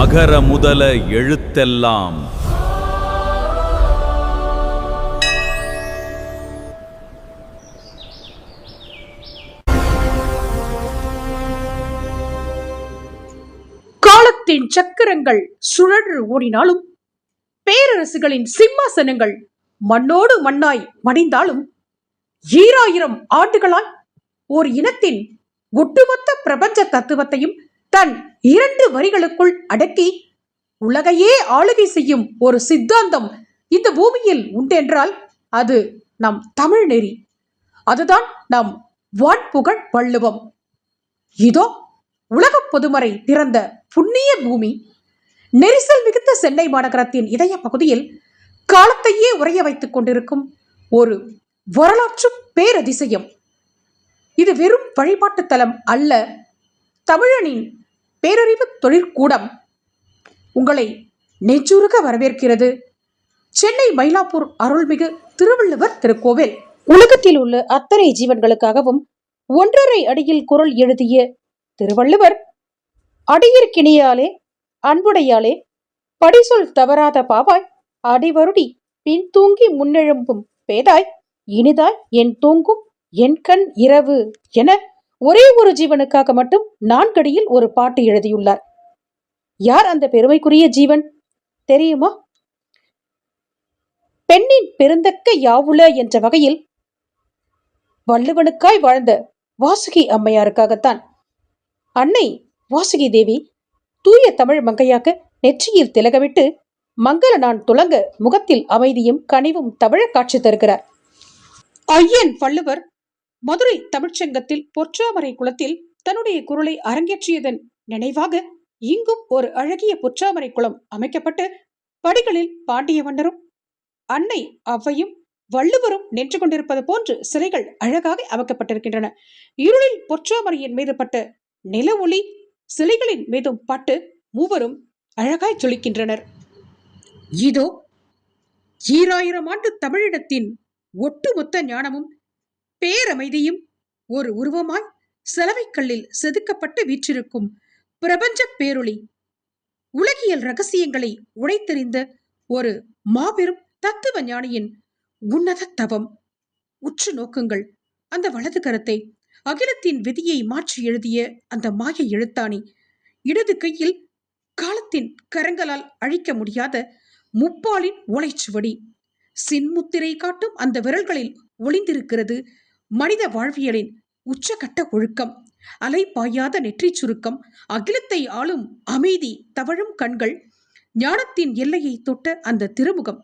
அகர முதல எழுத்தெல்லாம் காலத்தின் சக்கரங்கள் சுழன்று ஓடினாலும், பேரரசுகளின் சிம்மாசனங்கள் மண்ணோடு மண்ணாய் மடிந்தாலும், ஈராயிரம் ஆண்டுகளாய் ஒரு இனத்தின் ஒட்டுமொத்த பிரபஞ்ச தத்துவத்தையும் தன் 2 வரிகளுக்குள் அடக்கி உலகையே ஆளுகை செய்யும் ஒரு சித்தாந்தம் இந்த பூமியில் உண்டென்றால் அது நம் தமிழ் நெறி. அதுதான் நம் வான்புகழ் வள்ளுவம். இதோ உலக பொதுமறை பிறந்த புண்ணிய பூமி, நெரிசல் மிகுந்த சென்னை மாநகரத்தின் இதய பகுதியில் காலத்தையே உறைய வைத்துக் கொண்டிருக்கும் ஒரு வரலாற்று பேரதிசயம். இது வெறும் வழிபாட்டு தலம் அல்ல, தமிழனின் பேரறிவு தொழிற்கூடம். உங்களை நெஞ்சுருக வரவேற்கிறது சென்னை மயிலாப்பூர் அருள்மிகு திருவள்ளுவர் திருக்கோவில். உலகத்தில் உள்ள அத்தனை ஜீவன்களுக்காகவும் 1.5 அடியில் குரல் எழுதிய திருவள்ளுவர், அடியிற்கினியாலே அன்புடையாலே படிசொல் தவறாத பாவாய் அடிவருடி பின் தூங்கி முன்னெழும்பும் பேதாய் இனிதாய் என் தூங்கும் என் கண் இரவு என ஒரே ஒரு ஜீவனுக்காக மட்டும் 4 அடியில் ஒரு பாட்டு எழுதியுள்ளார். யார் அந்த பெருமைக்குரிய ஜீவன் தெரியுமா? பெண்ணின் பெருந்தக்க யாவுல என்ற வகையில் வள்ளுவனுக்காய் வாழ்ந்த வாசுகி அம்மையாருக்காகத்தான். அன்னை வாசுகி தேவி தூய தமிழ் மங்கையாக நெற்றியில் திலகவிட்டு மங்கள நான் துலங்க முகத்தில் அமைதியும் கனிவும் தவழ காட்சி தருகிறார். ஐயன் வள்ளுவர் மதுரை தமிழ்ச்சங்கத்தில் பொற்றாமரை குளத்தில் தன்னுடைய குரலை அரங்கேற்றியதன் நினைவாக இங்கும் ஒரு அழகிய பொற்றாமரை குளம் அமைக்கப்பட்டு படிகளில் பாண்டிய மன்னரும் அன்னை அவ்வையும் வள்ளுவரும் நின்று கொண்டிருப்பது போன்று சிலைகள் அழகாக அமைக்கப்பட்டிருக்கின்றன. இருளில் பொற்றாமரையின் மீது பட்ட நில ஒளி சிலைகளின் மீதும் பட்டு மூவரும் அழகாய் ஜொலிக்கின்றனர். இதோ 2000 ஆண்டு தமிழினத்தின் ஒட்டுமொத்த ஞானமும் பேரமைதியும் ஒரு உருவமாய் செலவைக்கல்லில் செதுக்கப்பட்டு வீற்றிருக்கும் பிரபஞ்ச பேரொளி. உலகியல் ரகசியங்களை உடைத்தெறிந்த ஒரு மாபெரும் தத்துவ ஞானியின் உன்னத தவம். உற்று நோக்குங்கள் அந்த வலது கரத்தை. அகிலத்தின் விதியை மாற்றி எழுதிய அந்த மாய எழுத்தாணி. இடது கையில் காலத்தின் கரங்களால் அழிக்க முடியாத முப்பாலின் ஓலைச்சுவடி. சின்முத்திரை காட்டும் அந்த விரல்களில் ஒளிந்திருக்கிறது மனித வாழ்வியலின் உச்சகட்ட ஒழுக்கம். அலை பாயாத நெற்றி சுருக்கம், அகிலத்தை ஆளும் அமைதி தவழும் கண்கள், ஞானத்தின் எல்லையை தொட்ட அந்த திருமுகம்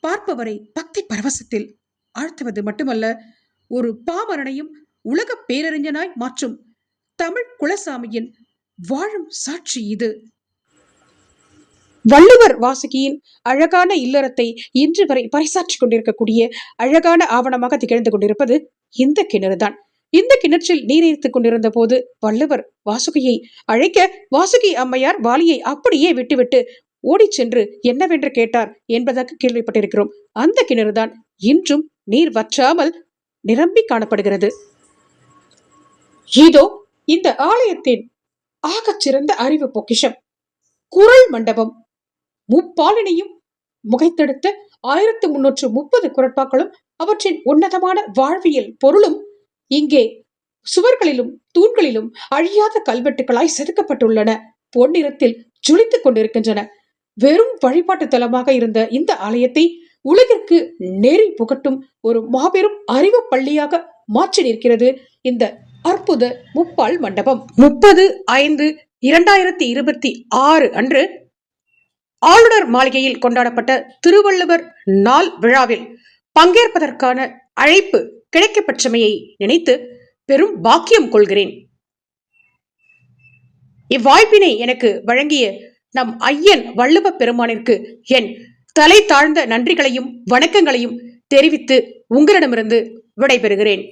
பார்ப்பவரை பக்தி பரவசத்தில் ஆழ்த்துவது மட்டுமல்ல, ஒரு பாமரனையும் உலக பேரறிஞனாய் மாற்றும் தமிழ் குலசாமியின் வாழும் சாட்சி இது. வள்ளுவர் வாசுகியின் அழகான இல்லறத்தை இன்று வரை பறைசாற்றிக் கொண்டிருக்கக்கூடிய அழகான ஆவணமாக திகழ்ந்து கொண்டிருப்பது இந்த கிணறுதான். இந்த கிணற்றில் நீர் ஈர்த்துக் கொண்டிருந்த போது வள்ளுவர் வாசுகியை அழைக்க, வாசுகி அம்மையார் வாலியை அப்படியே விட்டுவிட்டு ஓடி சென்று என்னவென்று கேட்டார் என்பதாக கேள்விப்பட்டிருக்கிறோம். அந்த கிணறுதான் இன்றும் நீர் வற்றாமல் நிரம்பி காணப்படுகிறது. இதோ இந்த ஆலயத்தின் ஆகச்சிறந்த அறிவு பொக்கிஷம் குறள் மண்டபம். முப்பாலினையும் முகைத்தெடுத்த 1330 குறட்பாக்களும் அவற்றின் உன்னதமான வாழ்வியல் பொருளும் இங்கே சுவர்களிலும் தூண்களிலும் அழியாத கல்வெட்டுகளாய் செதுக்கப்பட்டுள்ளன. பொன்னிறத்தில் ஜொலித்துக் கொண்டிருக்கின்றன. வெறும் வழிபாட்டு தலமாக இருந்த இந்த ஆலயத்தை உலகிற்கு நெறி புகட்டும் ஒரு மாபெரும் அறிவு பள்ளியாக மாற்றி நிற்கிறது இந்த அற்புத முப்பால் மண்டபம். 30/5/2026 அன்று ஆளுநர் மாளிகையில் கொண்டாடப்பட்ட திருவள்ளுவர் நாள் விழாவில் பங்கேற்பதற்கான அழைப்பு கிடைக்கப்பெற்றமையை நினைத்து பெரும் பாக்கியம் கொள்கிறேன். இவ்வாய்ப்பினை எனக்கு வழங்கிய நம் ஐயன் வள்ளுவ பெருமானிற்கு என் தலை தாழ்ந்த நன்றிகளையும் வணக்கங்களையும் தெரிவித்து உங்களிடமிருந்து விடைபெறுகிறேன்.